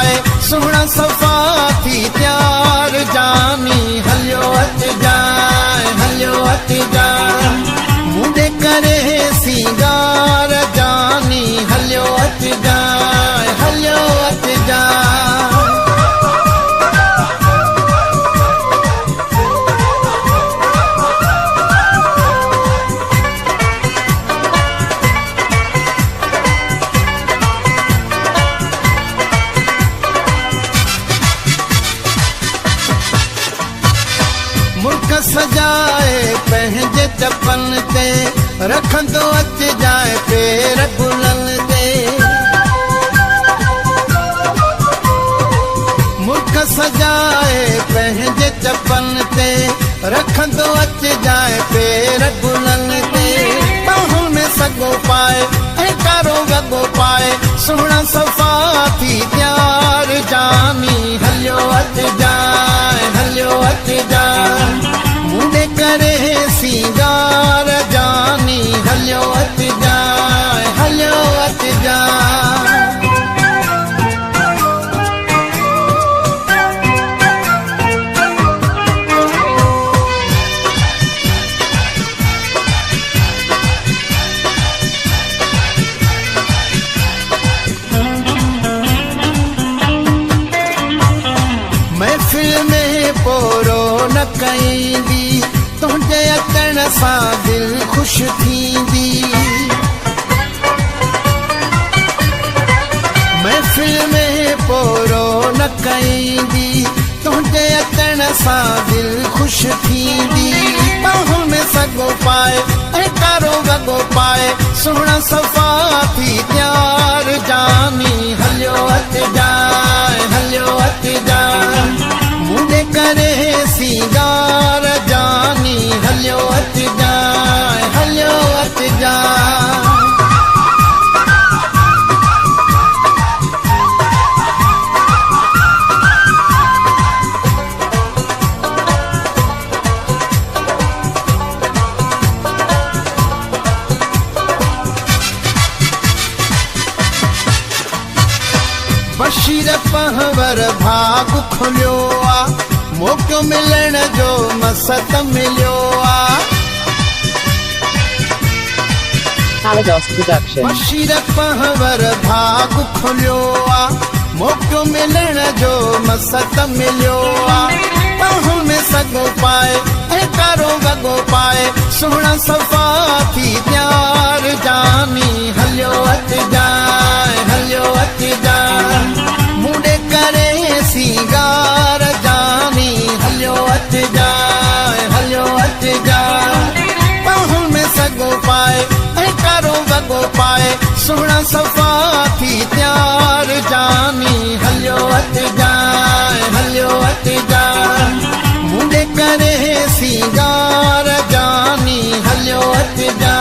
पाए सोहना सफ़ा थी त्यार जानी हलियो अच जाए मुंडे करे सिंगार जानी हलियो अच जाए मुल्क सजाए पंहिंजे चपन ते रखंदो अच जाए पेर गुलन ते मुल्क सजाए पंहिंजे चपन ते रखंदो अच जाए पेर गुलन ते बाहुन में सगो पाए ऐं कारो वॻो पाए सोहना सफ़ा थी त्यार जानी हलियो अच जाए मुंडे करे सिंगार जानी हलियो अच जाए महफिल में पोरो न कईंदी तुंहिंजे अचण सां दिल ख़ुश थींदी महफिल में पोरो न कईंदी तुंहिंजे अचण सां दिल ख़ुश थींदी बाहुन में सगो पाए ऐं कारो वॻो पाए सोहना सफ़ा थी त्यार जानी हलियो अच जाए मुंडे करे सिंगार जानी हलियो अच जाए बशीर पहवर भाग खुलियो आ मौक़ो मिलण जो मसत मिलियो आ Alados Production. बशीर पहवर भाग खुलियो आ मौक़ो मिलण जो मसत मिलियो आ बाहुन में सगो पाए ऐं कारो वॻो पाए सोहना सफ़ा थी त्यार जानी हलियो अच जाए मुंडे करे सिंगार जानी हलियो अच जाए बाहुन में सगो पाए ऐं कारो वॻो पाए सोहना सफ़ा थी त्यार जानी हलियो अच जाए मुंडे करे सिंगार जानी हलियो अच जाए